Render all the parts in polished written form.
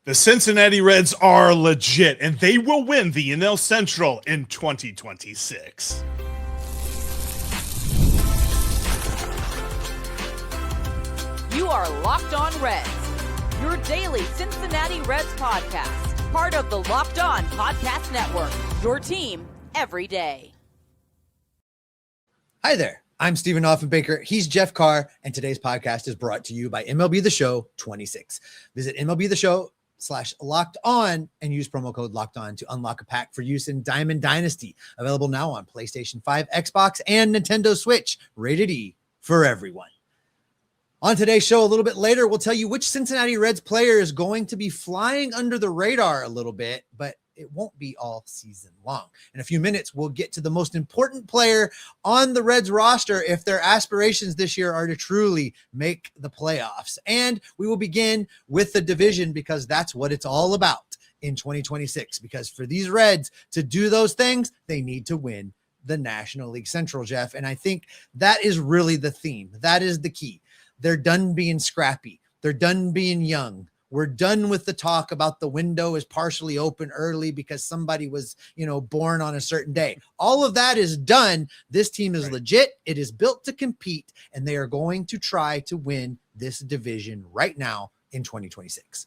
The Cincinnati Reds are legit, and they will win the NL Central in 2026. You are Locked On Reds, your daily Cincinnati Reds podcast, part of the Locked On Podcast Network, your team every day. Hi there, I'm Stephen Offenbaker. He's Jeff Carr, and today's podcast is brought to you by MLB The Show 26. Visit MLB The Show/Locked On and use promo code Locked On to unlock a pack for use in Diamond Dynasty. Available now on PlayStation 5, Xbox, and Nintendo Switch. Rated E for everyone. On today's show, a little bit later, we'll tell you which Cincinnati Reds player is going to be flying under the radar a little bit, but it won't be all season long. In a few minutes, we'll get to the most important player on the Reds roster if their aspirations this year are to truly make the playoffs. And we will begin with the division because that's what it's all about in 2026. Because for these Reds to do those things, they need to win the National League Central, Jeff. And I think that is really the theme. That is the key. They're done being scrappy. They're done being young. We're done with the talk about the window is partially open early because somebody was, born on a certain day. All of that is done. This team is legit. It is built to compete, and they are going to try to win this division right now in 2026.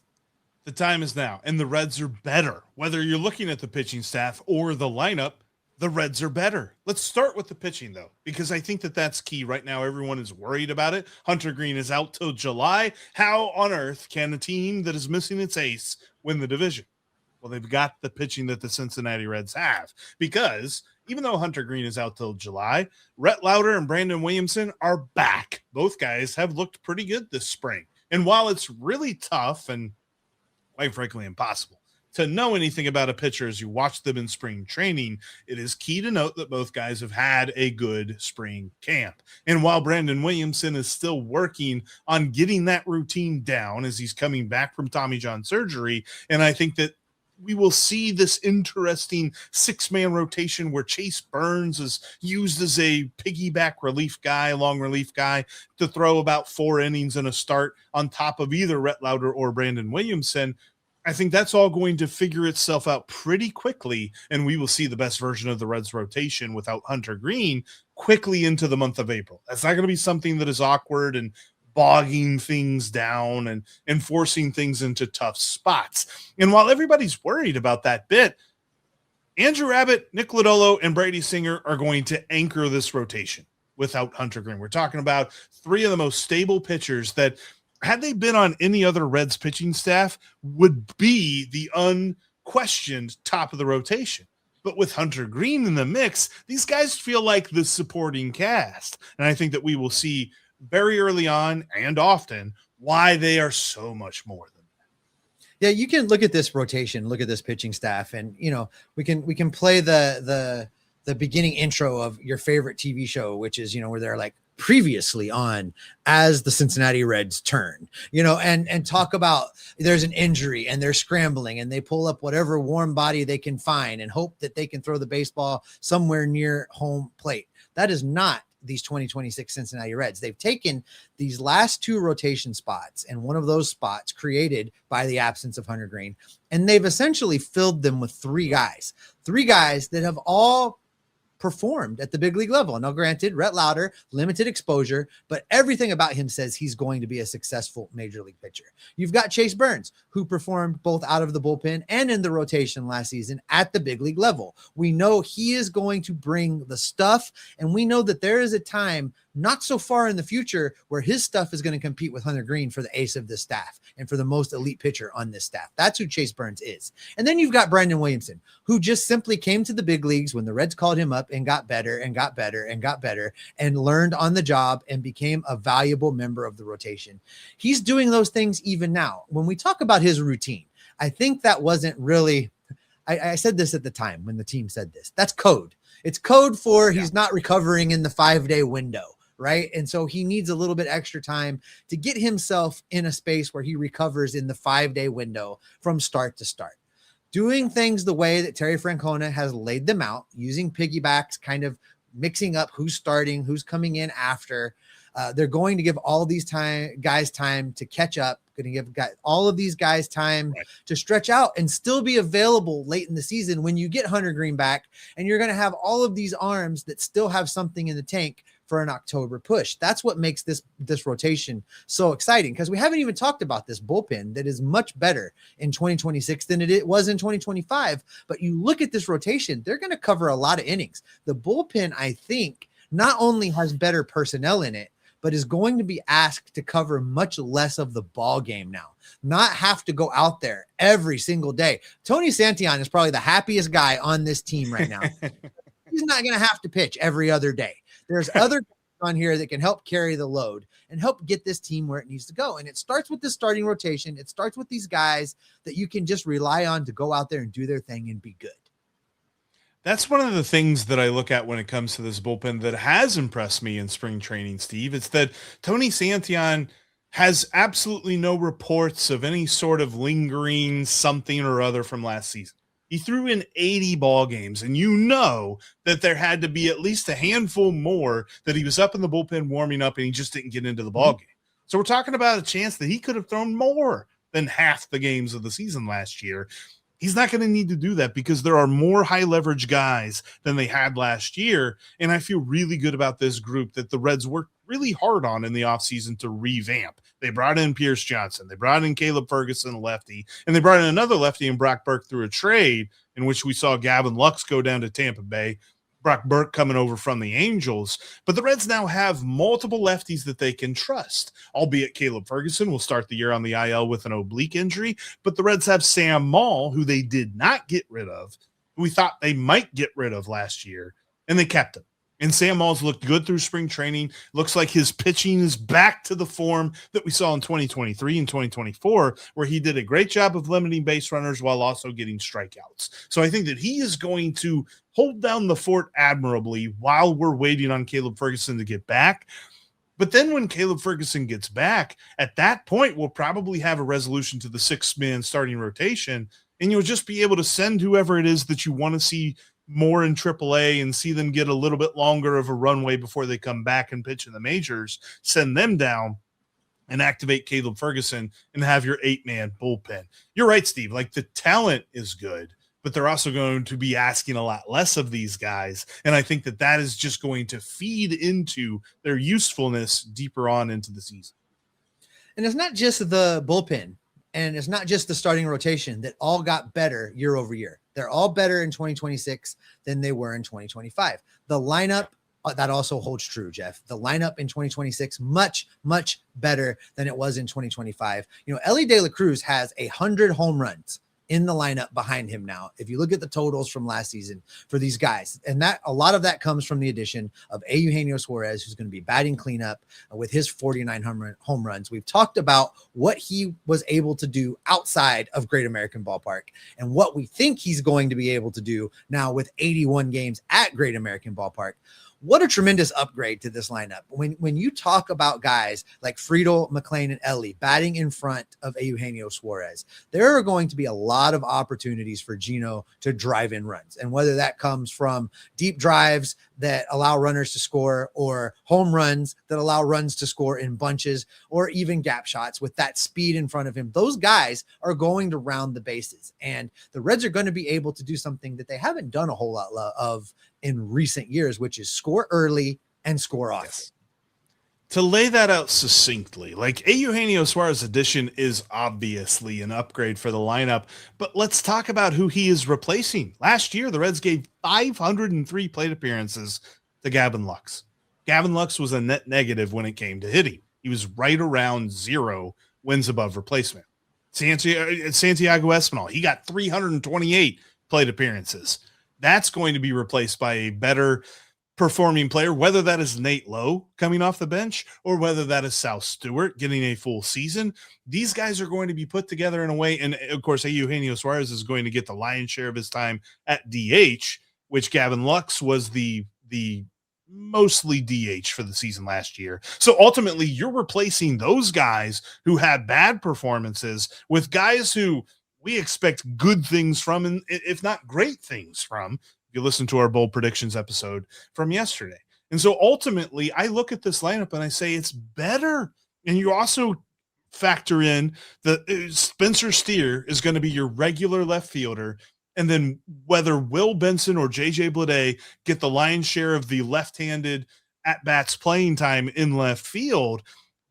The time is now, and the Reds are better. Whether you're looking at the pitching staff or the lineup, the Reds are better. Let's start with the pitching, though, because I think that that's key. Right now, everyone is worried about it. Hunter Greene is out till July. How on earth can a team that is missing its ace win the division? Well, they've got the pitching that the Cincinnati Reds have, because even though Hunter Greene is out till July, Rhett Lauder and Brandon Williamson are back. Both guys have looked pretty good this spring. And while it's really tough and quite frankly impossible to know anything about a pitcher as you watch them in spring training, it is key to note that both guys have had a good spring camp. And while Brandon Williamson is still working on getting that routine down as he's coming back from Tommy John surgery, and I think that we will see this interesting six-man rotation where Chase Burns is used as a piggyback relief guy, long relief guy, to throw about 4 innings in a start on top of either Rhett Lauder or Brandon Williamson. I think that's all going to figure itself out pretty quickly, and we will see the best version of the Reds rotation without Hunter Greene quickly into the month of April. That's not going to be something that is awkward and bogging things down and forcing things into tough spots. And while everybody's worried about that bit, Andrew Abbott, Nick Lodolo, and Brady Singer are going to anchor this rotation without Hunter Greene. We're talking about 3 of the most stable pitchers that, had they been on any other Reds pitching staff, would be the unquestioned top of the rotation. But with Hunter Greene in the mix, these guys feel like the supporting cast. And I think that we will see very early on and often why they are so much more than that. Yeah, you can look at this rotation, look at this pitching staff, and we can play the beginning intro of your favorite TV show, which is where they're like, previously on as the Cincinnati Reds turn, and talk about there's an injury and they're scrambling and they pull up whatever warm body they can find and hope that they can throw the baseball somewhere near home plate. That is not these 2026 Cincinnati Reds. They've taken these last 2 rotation spots, and one of those spots created by the absence of Hunter Greene, and they've essentially filled them with 3 guys that have all performed at the big league level. Now, granted, Rhett Lauder, limited exposure, but everything about him says he's going to be a successful major league pitcher. You've got Chase Burns, who performed both out of the bullpen and in the rotation last season at the big league level. We know he is going to bring the stuff, and we know that there is a time not so far in the future where his stuff is going to compete with Hunter Greene for the ace of this staff and for the most elite pitcher on this staff. That's who Chase Burns is. And then you've got Brandon Williamson, who just simply came to the big leagues when the Reds called him up and got better and got better and got better and learned on the job and became a valuable member of the rotation. He's doing those things even now. When we talk about his routine, I think that wasn't really, I said this at the time when the team said this, that's code. It's code for he's not recovering in the 5-day window. Right. And so he needs a little bit extra time to get himself in a space where he recovers in the 5-day window from start to start. Doing things the way that Terry Francona has laid them out, using piggybacks, kind of mixing up who's starting, who's coming in after. They're going to give all these guys time to catch up, going to give all of these guys time to stretch out and still be available late in the season when you get Hunter Greene back, and you're going to have all of these arms that still have something in the tank for an October push. That's what makes this rotation so exciting, because we haven't even talked about this bullpen that is much better in 2026 than it was in 2025. But you look at this rotation, they're going to cover a lot of innings. The bullpen, I think, not only has better personnel in it, but is going to be asked to cover much less of the ball game now, not have to go out there every single day. Tony Santillan is probably the happiest guy on this team right now. He's not going to have to pitch every other day. There's other guys on here that can help carry the load and help get this team where it needs to go. And it starts with the starting rotation. It starts with these guys that you can just rely on to go out there and do their thing and be good. That's one of the things that I look at when it comes to this bullpen that has impressed me in spring training, Steve. It's that Tony Santillan has absolutely no reports of any sort of lingering something or other from last season. He threw in 80 ball games, and you know that there had to be at least a handful more that he was up in the bullpen warming up and he just didn't get into the ball game. So we're talking about a chance that he could have thrown more than half the games of the season last year. He's not going to need to do that because there are more high leverage guys than they had last year. And I feel really good about this group that the Reds worked really hard on in the offseason to revamp. They brought in Pierce Johnson. They brought in Caleb Ferguson, a lefty, and they brought in another lefty in Brock Burke through a trade in which we saw Gavin Lux go down to Tampa Bay, Brock Burke coming over from the Angels. But the Reds now have multiple lefties that they can trust, albeit Caleb Ferguson will start the year on the IL with an oblique injury. But the Reds have Sam Maul, who they did not get rid of, who we thought they might get rid of last year, and they kept him. And Sam Maul's looked good through spring training. Looks like his pitching is back to the form that we saw in 2023 and 2024, where he did a great job of limiting base runners while also getting strikeouts. So I think that he is going to hold down the fort admirably while we're waiting on Caleb Ferguson to get back. But then when Caleb Ferguson gets back, at that point, we'll probably have a resolution to the 6-man starting rotation, and you'll just be able to send whoever it is that you want to see more in AAA and see them get a little bit longer of a runway before they come back and pitch in the majors, send them down and activate Caleb Ferguson and have your 8-man bullpen. You're right, Steve. Like, the talent is good, but they're also going to be asking a lot less of these guys. And I think that that is just going to feed into their usefulness deeper on into the season. And it's not just the bullpen, and it's not just the starting rotation that all got better year over year. They're all better in 2026 than they were in 2025. The lineup, that also holds true, Jeff. The lineup in 2026, much, much better than it was in 2025. You know, Elly De La Cruz has 100 home runs in the lineup behind him now. If you look at the totals from last season for these guys, and that a lot of that comes from the addition of Eugenio Suárez, who's going to be batting cleanup with his 49 home runs. We've talked about what he was able to do outside of Great American Ballpark and what we think he's going to be able to do now with 81 games at Great American Ballpark. What a tremendous upgrade to this lineup. When you talk about guys like Friedel, McLain, and Elly batting in front of Eugenio Suárez, there are going to be a lot of opportunities for Gino to drive in runs. And whether that comes from deep drives that allow runners to score, or home runs that allow runs to score in bunches, or even gap shots with that speed in front of him, those guys are going to round the bases. And the Reds are going to be able to do something that they haven't done a whole lot of in recent years, which is score early and score often. Yes. To lay that out succinctly, like, Eugenio Suárez addition is obviously an upgrade for the lineup, but let's talk about who he is replacing. Last year, the Reds gave 503 plate appearances to Gavin Lux. Gavin Lux was a net negative when it came to hitting. He was right around 0 wins above replacement. Santiago Espinal, he got 328 plate appearances. That's going to be replaced by a better performing player, whether that is Nate Lowe coming off the bench or whether that is Sal Stewart getting a full season. These guys are going to be put together in a way. And of course, Eugenio Suárez is going to get the lion's share of his time at DH, which Gavin Lux was the mostly DH for the season last year. So ultimately, you're replacing those guys who had bad performances with guys who we expect good things from, and if not great things from. If you listen to our bold predictions episode from yesterday, And so ultimately, I look at this lineup and I say it's better. And you also factor in that Spencer Steer is going to be your regular left fielder. And then whether Will Benson or JJ Bleday get the lion's share of the left-handed at-bats playing time in left field,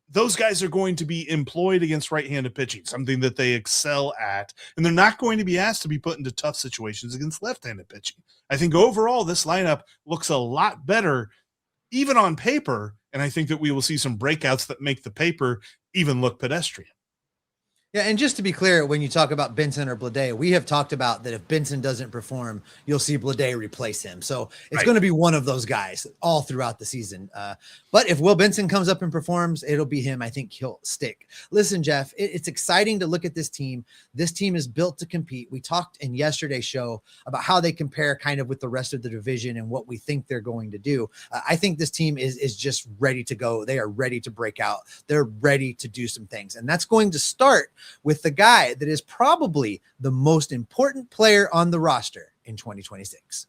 those guys are going to be employed against right-handed pitching, something that they excel at. And they're not going to be asked to be put into tough situations against left-handed pitching. I think overall this lineup looks a lot better, even on paper. And I think that we will see some breakouts that make the paper even look pedestrian. Yeah, and just to be clear, when you talk about Benson or Bleday, we have talked about that if Benson doesn't perform, you'll see Bleday replace him. So it's going to be one of those guys all throughout the season. But if Will Benson comes up and performs, it'll be him. I think he'll stick. Listen, Jeff, it's exciting to look at this team. This team is built to compete. We talked in yesterday's show about how they compare kind of with the rest of the division and what we think they're going to do. I think this team is just ready to go. They are ready to break out. They're ready to do some things. And that's going to start with the guy that is probably the most important player on the roster in 2026.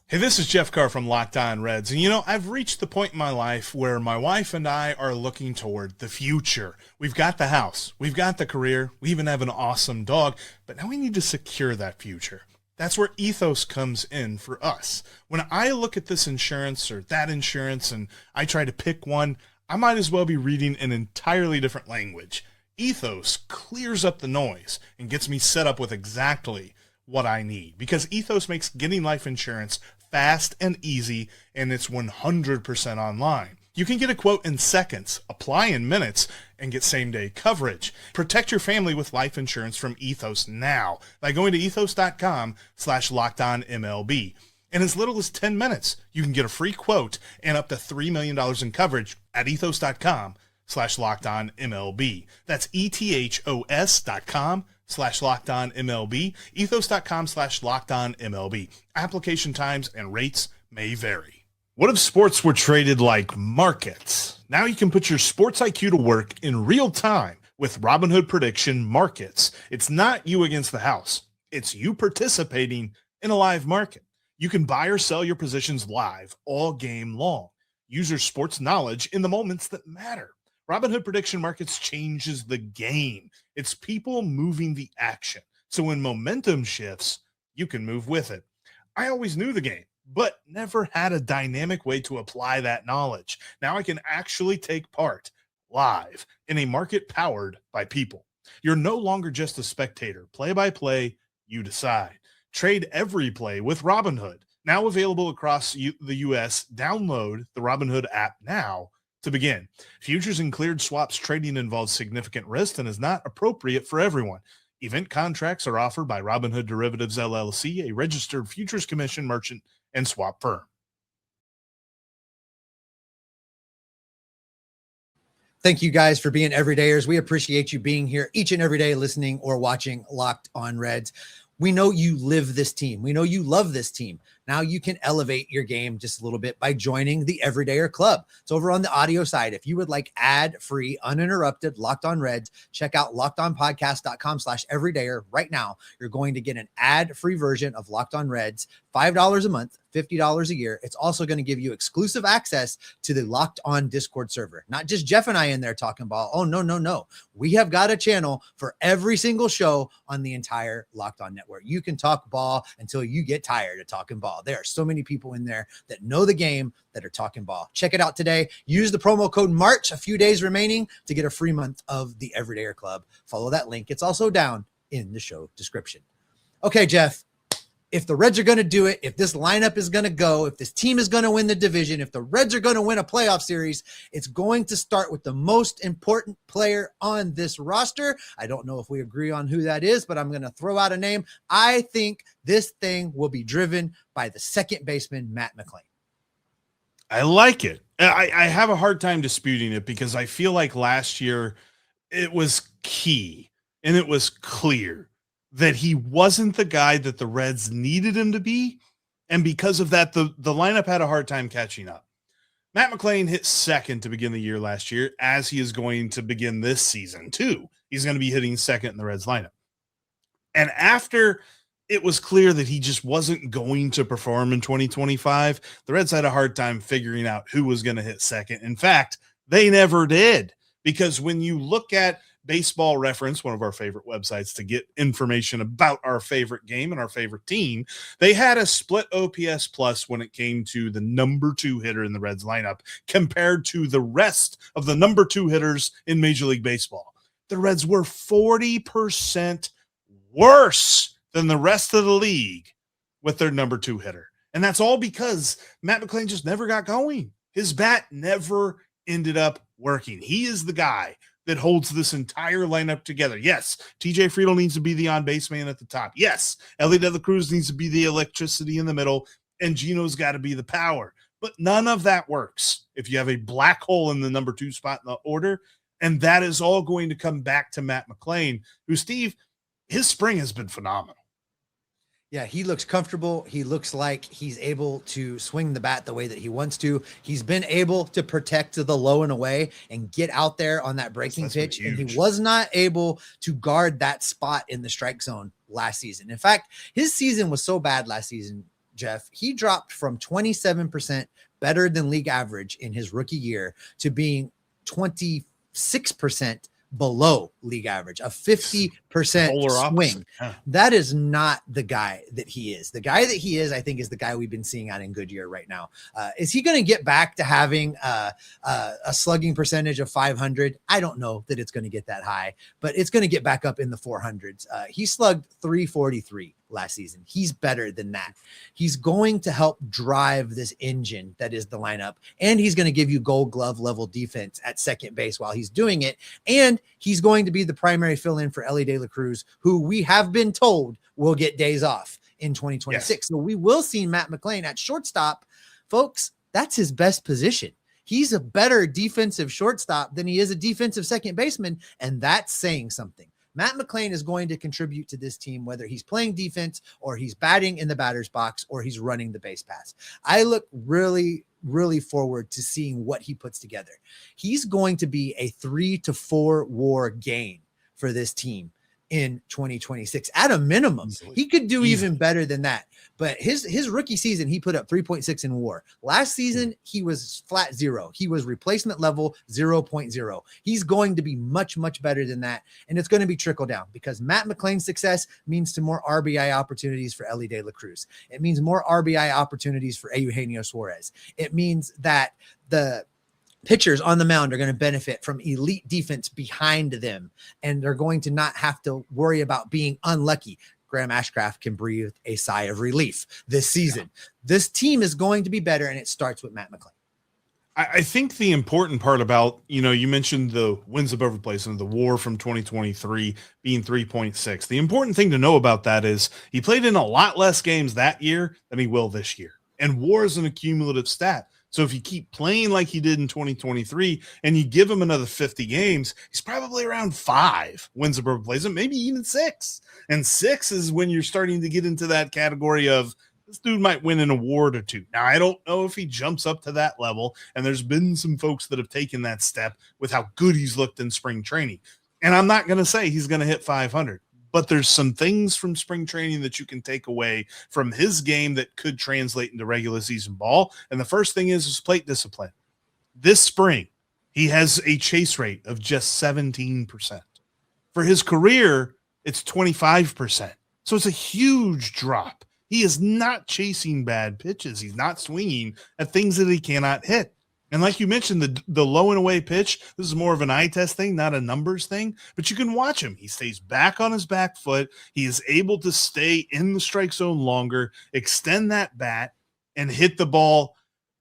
Hey, this is Jeff Carr from Locked On Reds. And, I've reached the point in my life where my wife and I are looking toward the future. We've got the house. We've got the career. We even have an awesome dog. But now we need to secure that future. That's where Ethos comes in for us. When I look at this insurance or that insurance and I try to pick one, I might as well be reading an entirely different language. Ethos clears up the noise and gets me set up with exactly what I need, because Ethos makes getting life insurance fast and easy, and it's 100% online. You can get a quote in seconds, apply in minutes, and get same-day coverage. Protect your family with life insurance from Ethos now by going to ethos.com/lockedonmlb. In as little as 10 minutes, you can get a free quote and up to $3 million in coverage at ethos.com/lockedonmlb. That's ethos.com/lockedonmlb, ethos.com/lockedonmlb. Application times and rates may vary. What if sports were traded like markets? Now you can put your sports IQ to work in real time with Robinhood Prediction Markets. It's not you against the house. It's you participating in a live market. You can buy or sell your positions live all game long. Use your sports knowledge in the moments that matter. Robinhood Prediction Markets changes the game. It's people moving the action. So when momentum shifts, you can move with it. I always knew the game, but never had a dynamic way to apply that knowledge. Now I can actually take part live in a market powered by people. You're no longer just a spectator. Play by play, you decide. Trade every play with Robinhood. Now available across the U.S. Download the Robinhood app now to begin. Futures and cleared swaps trading involves significant risk and is not appropriate for everyone. Event contracts are offered by Robinhood Derivatives LLC, a registered futures commission merchant and swap firm. Thank you guys for being everydayers. We appreciate you being here each and every day, listening or watching Locked On Reds. We know you live this team. We know you love this team. Now you can elevate your game just a little bit by joining the Everydayer Club. It's over on the audio side. If you would like ad-free, uninterrupted Locked On Reds, check out lockedonpodcast.com/everydayer right now. You're going to get an ad-free version of Locked On Reds, $5 a month, $50 a year. It's also going to give you exclusive access to the Locked On Discord server. Not just Jeff and I in there talking ball. Oh, no. We have got a channel for every single show on the entire Locked On network. You can talk ball until you get tired of talking ball. There are so many people in there that know the game that are talking ball. Check it out today. Use the promo code March, a few days remaining, to get a free month of the Everydayer Club. Follow that link. It's also down in the show description. Okay, Jeff. If the Reds are going to do it, if this lineup is going to go, if this team is going to win the division, if the Reds are going to win a playoff series, it's going to start with the most important player on this roster. I don't know if we agree on who that is, but I'm going to throw out a name. I think this thing will be driven by the second baseman, Matt McLain. I like it. I have a hard time disputing it because I feel like last year it was key and it was clear that he wasn't the guy that the Reds needed him to be. And because of that, the lineup had a hard time catching up. Matt McLain hit second to begin the year last year, as he is going to begin this season too. He's going to be hitting second in the Reds lineup. And after it was clear that he just wasn't going to perform in 2025. The Reds had a hard time figuring out who was going to hit second. In fact, they never did, because when you look at Baseball Reference, one of our favorite websites to get information about our favorite game and our favorite team, they had a split OPS plus when it came to the number 2 hitter in the Reds lineup compared to the rest of the number 2 hitters in Major League Baseball. The Reds were 40% worse than the rest of the league with their number 2 hitter. And that's all because Matt McLain just never got going. His bat never ended up working. He is the guy that holds this entire lineup together. Yes, TJ Friedl needs to be the on-base man at the top. Yes, Elly Cruz needs to be the electricity in the middle, and Gino's got to be the power. But none of that works if you have a black hole in the number 2 spot in the order, and that is all going to come back to Matt McLain, who, Steve, his spring has been phenomenal. Yeah, he looks comfortable. He looks like he's able to swing the bat the way that he wants to. He's been able to protect the low and away and get out there on that breaking pitch. And he was not able to guard that spot in the strike zone last season. In fact, his season was so bad last season, Jeff, he dropped from 27% better than league average in his rookie year to being 26% below league average, a 50% swing. Yeah. That is not the guy that he is. The guy that he is, I think, is the guy we've been seeing out in Goodyear right now. Is he going to get back to having a slugging percentage of 500? I don't know that it's going to get that high, but it's going to get back up in the 400s. He slugged 343 last season. He's better than that. He's going to help drive this engine that is the lineup, and he's going to give you Gold Glove level defense at second base while he's doing it. And he's going to be the primary fill-in for Elly Cruz, who we have been told will get days off in 2026. Yes. So we will see Matt McLain at shortstop. Folks, that's his best position. He's a better defensive shortstop than he is a defensive second baseman, and that's saying something. Matt McLain is going to contribute to this team, whether he's playing defense or he's batting in the batter's box or he's running the base pass. I look really forward to seeing what he puts together. He's going to be a 3 to 4 WAR gain for this team in 2026 at a minimum. He could do even better than that. But his rookie season, he put up 3.6 in WAR. Last season, he was flat 0. He was replacement level 0.0. He's going to be much better than that. And it's going to be trickle down, because Matt McLain's success means to more RBI opportunities for Elly Cruz. It means more RBI opportunities for Eugenio Suárez. It means that the pitchers on the mound are going to benefit from elite defense behind them, and they're going to not have to worry about being unlucky. Graham Ashcraft can breathe a sigh of relief this season. Yeah. This team is going to be better, and it starts with Matt McLain. I think the important part about, you mentioned the wins above replacement, the WAR from 2023 being 3.6. The important thing to know about that is he played in a lot less games that year than he will this year. And WAR is an accumulative stat. So if you keep playing like he did in 2023 and you give him another 50 games, he's probably around 5 wins above replacement, maybe even 6. And 6 is when you're starting to get into that category of this dude might win an award or 2. Now, I don't know if he jumps up to that level, and there's been some folks that have taken that step with how good he's looked in spring training. And I'm not going to say he's going to hit 500. But there's some things from spring training that you can take away from his game that could translate into regular season ball. And the first thing is plate discipline. This spring, he has a chase rate of just 17%. For his career, it's 25%. So it's a huge drop. He is not chasing bad pitches. He's not swinging at things that he cannot hit. And like you mentioned, the low and away pitch, this is more of an eye test thing, not a numbers thing, but you can watch him. He stays back on his back foot. He is able to stay in the strike zone longer, extend that bat, and hit the ball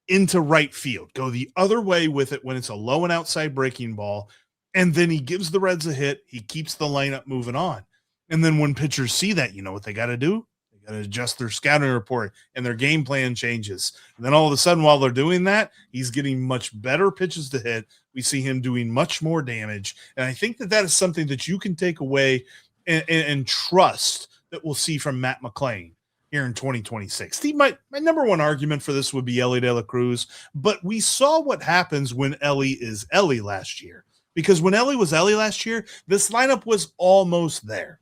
into right field. Go the other way with it when it's a low and outside breaking ball. And then he gives the Reds a hit. He keeps the lineup moving on. And then when pitchers see that, you know what they got to do? Got to adjust their scouting report, and their game plan changes. And then all of a sudden, while they're doing that, he's getting much better pitches to hit. We see him doing much more damage. And I think that is something that you can take away and trust that we'll see from Matt McLain here in 2026. Steve, my number one argument for this would be Elly Cruz, but we saw what happens when Elly is Elly last year. Because when Elly was Elly last year, this lineup was almost there.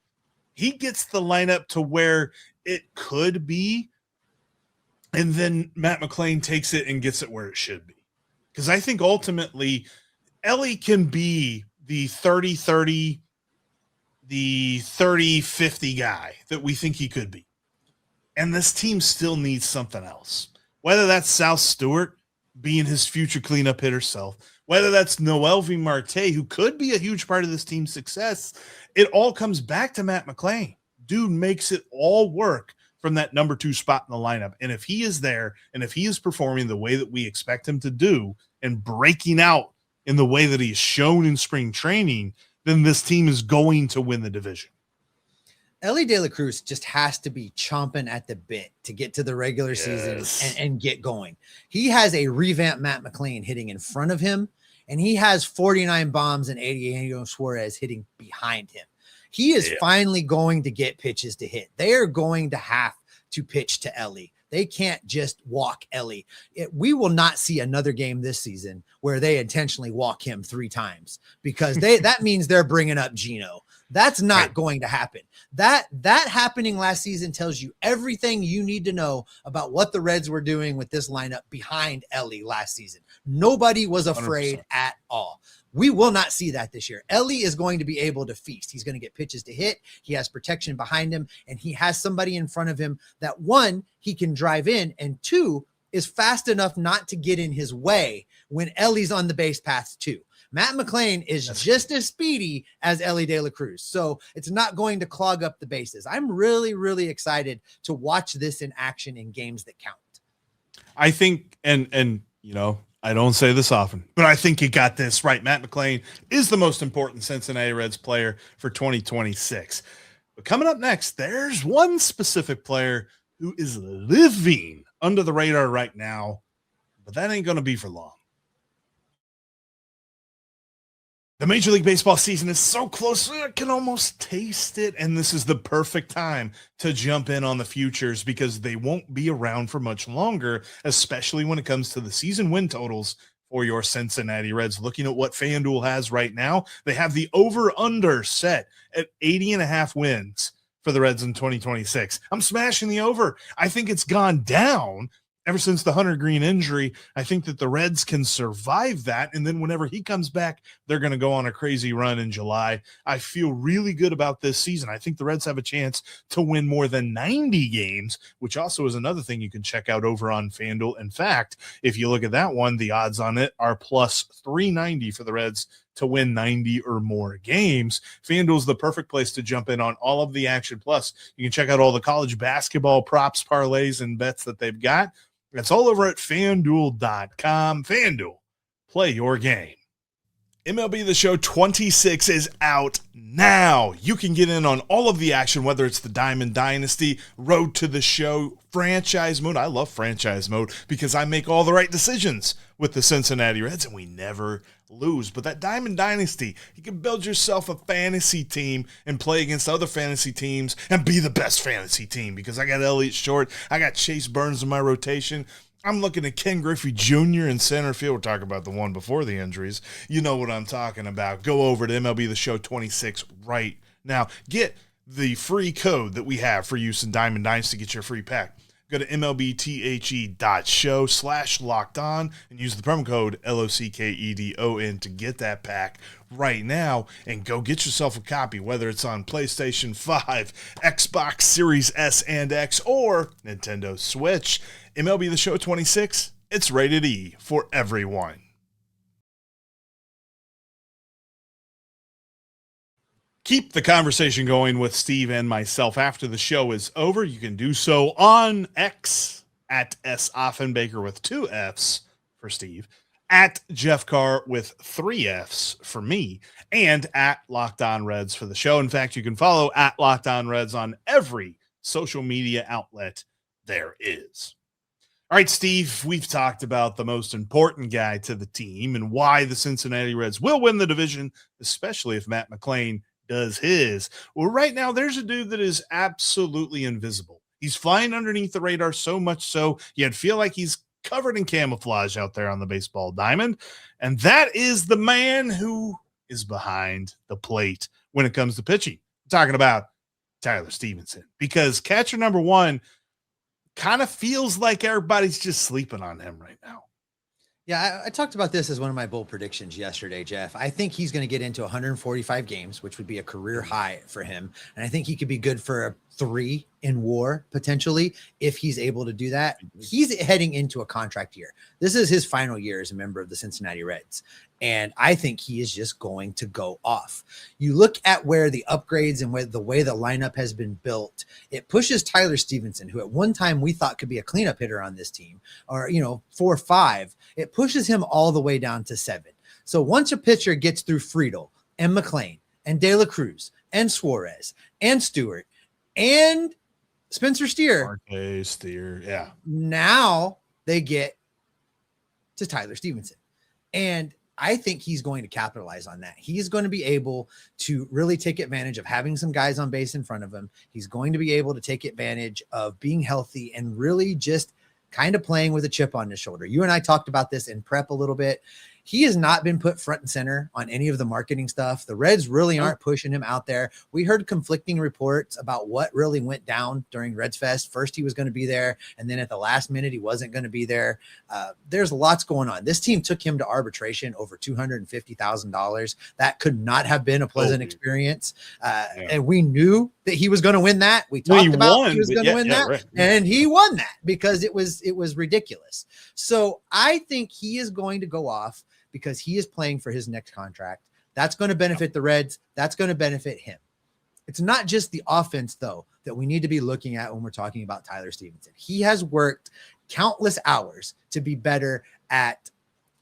He gets the lineup to where it could be. And then Matt McLain takes it and gets it where it should be. Because I think ultimately Elly can be the 30-30, the 30-50 guy that we think he could be. And this team still needs something else. Whether that's South Stewart being his future cleanup hitter self, whether that's Noelvi Marte, who could be a huge part of this team's success, it all comes back to Matt McLain. Dude makes it all work from that number 2 spot in the lineup. And if he is there, and if he is performing the way that we expect him to do and breaking out in the way that he's shown in spring training, then this team is going to win the division. Elly De La Cruz just has to be chomping at the bit to get to the regular season and get going. He has a revamped Matt McLain hitting in front of him, and he has 49 bombs and Eugenio Suárez hitting behind him. He is finally going to get pitches to hit. They are going to have to pitch to Elly. They can't just walk Elly. We will not see another game this season where they intentionally walk him 3 times, because that means they're bringing up Gino. That's not going to happen. That happening last season tells you everything you need to know about what the Reds were doing with this lineup behind Elly last season. Nobody was afraid 100%. at all. We will not see that this year. Elly is going to be able to feast. He's going to get pitches to hit. He has protection behind him, and he has somebody in front of him that, 1, he can drive in, and 2, is fast enough not to get in his way when Elly's on the base paths too. Matt McLain is just as speedy as Elly De La Cruz, so it's not going to clog up the bases. I'm really, really excited to watch this in action in games that count. I think, and you know, I don't say this often, but I think you got this right. Matt McLain is the most important Cincinnati Reds player for 2026. But coming up next, there's one specific player who is living under the radar right now, but that ain't going to be for long. The Major League Baseball season is so close, I can almost taste it, and this is the perfect time to jump in on the futures because they won't be around for much longer, especially when it comes to the season win totals for your Cincinnati Reds. Looking at what FanDuel has right now, they have the over-under set at 80.5 wins for the Reds in 2026. I'm smashing the over. I think it's gone down ever since the Hunter Greene injury. I think that the Reds can survive that, and then whenever he comes back, they're going to go on a crazy run in July. I feel really good about this season. I think the Reds have a chance to win more than 90 games, which also is another thing you can check out over on FanDuel. In fact, if you look at that one, the odds on it are plus 390 for the Reds to win 90 or more games. FanDuel's the perfect place to jump in on all of the action. Plus, you can check out all the college basketball props, parlays, and bets that they've got. That's all over at FanDuel.com. FanDuel, play your game. MLB The Show 26 is out now. You can get in on all of the action, whether it's the Diamond Dynasty, Road to the Show, Franchise Mode. I love Franchise Mode because I make all the right decisions with the Cincinnati Reds, and we never lose. But that Diamond Dynasty, you can build yourself a fantasy team and play against other fantasy teams and be the best fantasy team, because I got Elliott Short, I got Chase Burns in my rotation. I'm looking at Ken Griffey Jr. in center field. We're talking about the one before the injuries. You know what I'm talking about. Go over to MLB The Show 26 right now. Get the free code that we have for use in Diamond Dynasty to get your free pack. Go to MLBTHE.show/locked-on and use the promo code LOCKEDON to get that pack right now, and go get yourself a copy, whether it's on PlayStation 5, Xbox Series S and X, or Nintendo Switch. MLB The Show 26, it's rated E for everyone. Keep the conversation going with Steve and myself after the show is over. You can do so on X at S. Offenbaker with 2 Fs for Steve, at Jeff Carr with 3 Fs for me, and at Locked On Reds for the show. In fact, you can follow at Locked On Reds on every social media outlet there is. All right, Steve, we've talked about the most important guy to the team and why the Cincinnati Reds will win the division, especially if Matt McLain does his. Well, right now, there's a dude that is absolutely invisible. He's flying underneath the radar so much so you'd feel like he's covered in camouflage out there on the baseball diamond. And that is the man who is behind the plate when it comes to pitching. I'm talking about Tyler Stephenson, because catcher number one kind of feels like everybody's just sleeping on him right now. Yeah, I talked about this as one of my bold predictions yesterday, Jeff. I think he's going to get into 145 games, which would be a career high for him. And I think he could be good for a 3 in WAR potentially if he's able to do that. He's heading into a contract year. This is his final year as a member of the Cincinnati Reds. And I think he is just going to go off. You look at where the upgrades and where the way the lineup has been built, it pushes Tyler Stephenson, who at one time we thought could be a cleanup hitter on this team, or, 4-5. It pushes him all the way down to 7. So once a pitcher gets through Friedel and McLain and De La Cruz and Suarez and Stewart and Spencer Steer, yeah. Now they get to Tyler Stephenson. And I think he's going to capitalize on that. He's going to be able to really take advantage of having some guys on base in front of him. He's going to be able to take advantage of being healthy and really just kind of playing with a chip on his shoulder. You and I talked about this in prep a little bit. He has not been put front and center on any of the marketing stuff. The Reds really aren't pushing him out there. We heard conflicting reports about what really went down during Reds Fest. First, he was going to be there, and then at the last minute, he wasn't going to be there. There's lots going on. This team took him to arbitration over $250,000. That could not have been a pleasant experience. And we knew that he was going to win that. We talked about he was going to win that, right. And he won that because it was ridiculous. So I think he is going to go off because he is playing for his next contract. That's going to benefit the Reds. That's going to benefit him. It's not just the offense, though, that we need to be looking at when we're talking about Tyler Stephenson. He has worked countless hours to be better at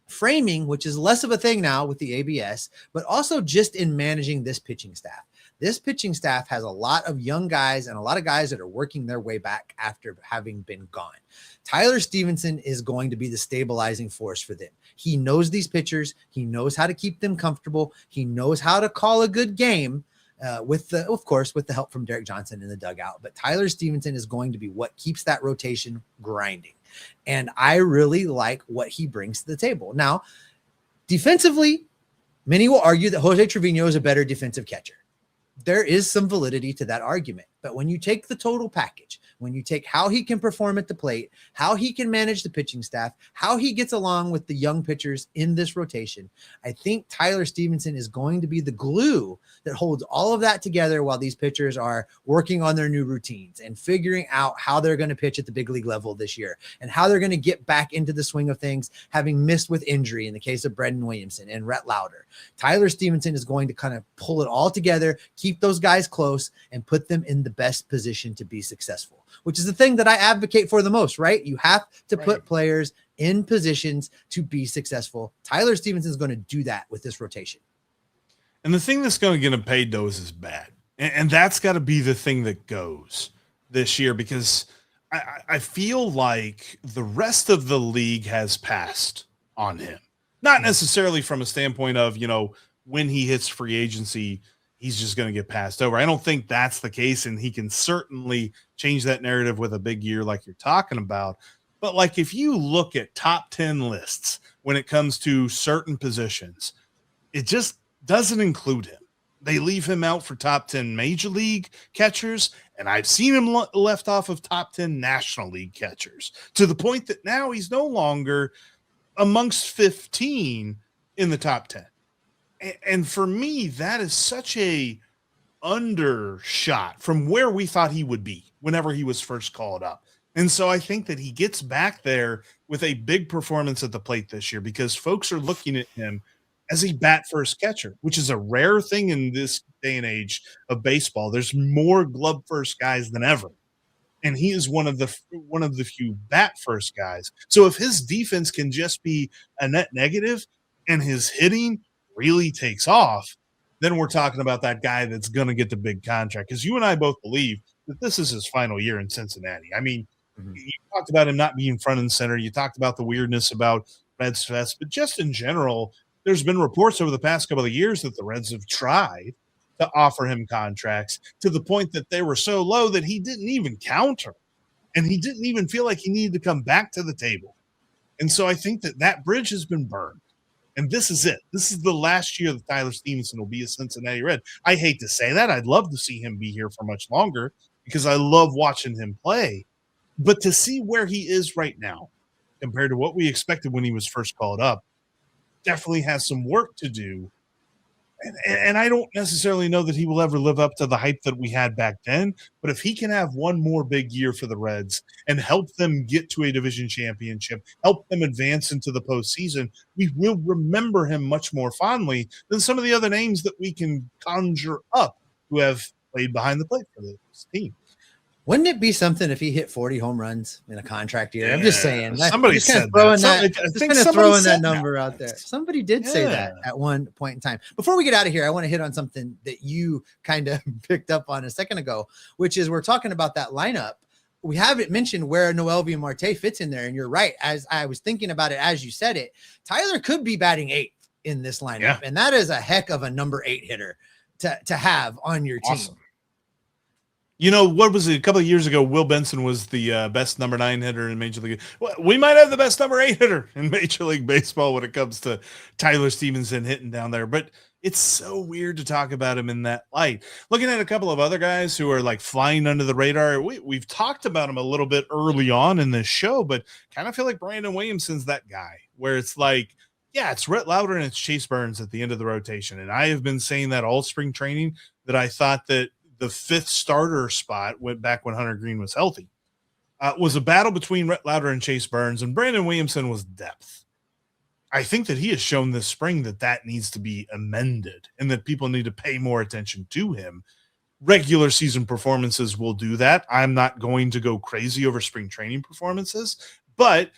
framing, which is less of a thing now with the ABS, but also just in managing this pitching staff. This pitching staff has a lot of young guys and a lot of guys that are working their way back after having been gone. Tyler Stephenson is going to be the stabilizing force for them. He knows these pitchers. He knows how to keep them comfortable. He knows how to call a good game with the help from Derek Johnson in the dugout. But Tyler Stephenson is going to be what keeps that rotation grinding. And I really like what he brings to the table. Now, defensively, many will argue that Jose Trevino is a better defensive catcher. There is some validity to that argument. But when you take the total package, when you take how he can perform at the plate, how he can manage the pitching staff, how he gets along with the young pitchers in this rotation, I think Tyler Stephenson is going to be the glue that holds all of that together while these pitchers are working on their new routines and figuring out how they're going to pitch at the big league level this year and how they're going to get back into the swing of things, having missed with injury in the case of Brandon Williamson and Rhett Lauder. Tyler Stephenson is going to kind of pull it all together, keep those guys close, and put them in the best position to be successful, which is the thing that I advocate for the most, right? You have to put players in positions to be successful. Tyler Stephenson is going to do that with this rotation. And the thing that's going to get him paid, though, is his bat. And that's got to be the thing that goes this year, because I feel like the rest of the league has passed on him. Not necessarily from a standpoint of, when he hits free agency, he's just going to get passed over. I don't think that's the case, and he can certainly change that narrative with a big year like you're talking about. But like if you look at top 10 lists when it comes to certain positions, it just doesn't include him. They leave him out for top 10 major league catchers, and I've seen him left off of top 10 national league catchers, to the point that now he's no longer amongst 15 in the top 10. And for me, that is such a undershot from where we thought he would be whenever he was first called up. And so I think that he gets back there with a big performance at the plate this year, because folks are looking at him as a bat first catcher, which is a rare thing in this day and age of baseball. There's more glove first guys than ever. And he is one of the few bat first guys. So if his defense can just be a net negative and his hitting really takes off, then we're talking about that guy that's going to get the big contract. Because you and I both believe that this is his final year in Cincinnati. I mean, you talked about him not being front and center. You talked about the weirdness about Reds Fest. But just in general, there's been reports over the past couple of years that the Reds have tried to offer him contracts to the point that they were so low that he didn't even counter. And he didn't even feel like he needed to come back to the table. And so I think that bridge has been burned. And this is it. This is the last year that Tyler Stephenson will be a Cincinnati Red. I hate to say that. I'd love to see him be here for much longer because I love watching him play. But to see where he is right now compared to what we expected when he was first called up, definitely has some work to do. And I don't necessarily know that he will ever live up to the hype that we had back then. But if he can have one more big year for the Reds and help them get to a division championship, help them advance into the postseason, we will remember him much more fondly than some of the other names that we can conjure up who have played behind the plate for this team. Wouldn't it be something if he hit 40 home runs in a contract year? I'm just saying. Somebody said that. I think throwing that number out there. Somebody did say that at one point in time. Before we get out of here, I want to hit on something that you kind of picked up on a second ago, which is we're talking about that lineup. We haven't mentioned where Noelvi Marte fits in there. And you're right. As I was thinking about it, as you said it, Tyler could be batting 8th in this lineup. Yeah. And that is a heck of a number 8 hitter to have on your team. You know, what was it? A couple of years ago, Will Benson was the best number 9 hitter in Major League. Well, we might have the best number 8 hitter in Major League Baseball when it comes to Tyler Stephenson hitting down there. But it's so weird to talk about him in that light. Looking at a couple of other guys who are like flying under the radar, we've talked about him a little bit early on in this show, but kind of feel like Brandon Williamson's that guy where it's like, yeah, it's Rhett Lauder and it's Chase Burns at the end of the rotation. And I have been saying that all spring training that I thought that the 5th starter spot went back when Hunter Greene was healthy, was a battle between Rhett Lauder and Chase Burns, and Brandon Williamson was depth. I think that he has shown this spring that needs to be amended and that people need to pay more attention to him. Regular season performances will do that. I'm not going to go crazy over spring training performances, but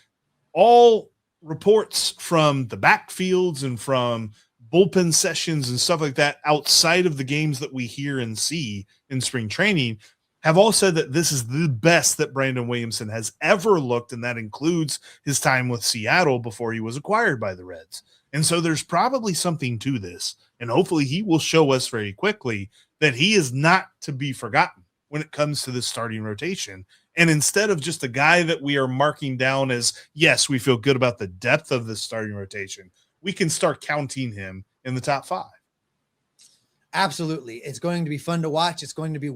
all reports from the backfields and from bullpen sessions and stuff like that outside of the games that we hear and see in spring training have all said that this is the best that Brandon Williamson has ever looked, and that includes his time with Seattle before he was acquired by the Reds. And so there's probably something to this, and hopefully he will show us very quickly that he is not to be forgotten when it comes to this starting rotation. And instead of just a guy that we are marking down as, yes, we feel good about the depth of this starting rotation, we can start counting him in the top 5. Absolutely. It's going to be fun to watch. It's going to be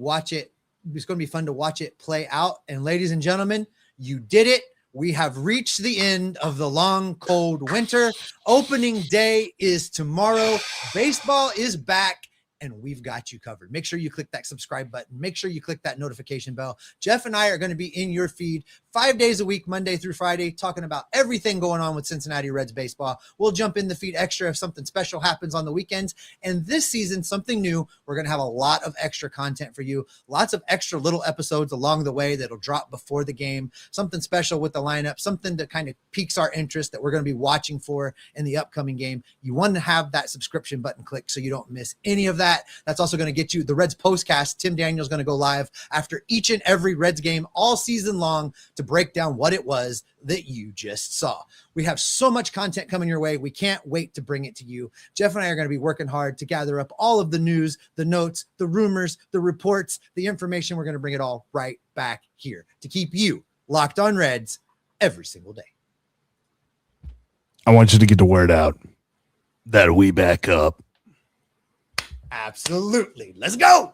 fun to watch it play out. And ladies and gentlemen, you did it. We have reached the end of the long, cold winter. Opening day is tomorrow. Baseball is back, and we've got you covered. Make sure you click that subscribe button. Make sure you click that notification bell. Jeff and I are going to be in your feed 5 days a week, Monday through Friday, talking about everything going on with Cincinnati Reds baseball. We'll jump in the feed extra if something special happens on the weekends. And this season, something new. We're going to have a lot of extra content for you. Lots of extra little episodes along the way that'll drop before the game. Something special with the lineup. Something that kind of piques our interest that we're going to be watching for in the upcoming game. You want to have that subscription button clicked so you don't miss any of that. That's also going to get you the Reds postcast. Tim Daniel's going to go live after each and every Reds game all season long to break down what it was that you just saw. We have so much content coming your way. We can't wait to bring it to you. Jeff and I are going to be working hard to gather up all of the news, the notes, the rumors, the reports, the information. We're going to bring it all right back here to keep you locked on Reds every single day. I want you to get the word out that we back up. Absolutely. Let's go.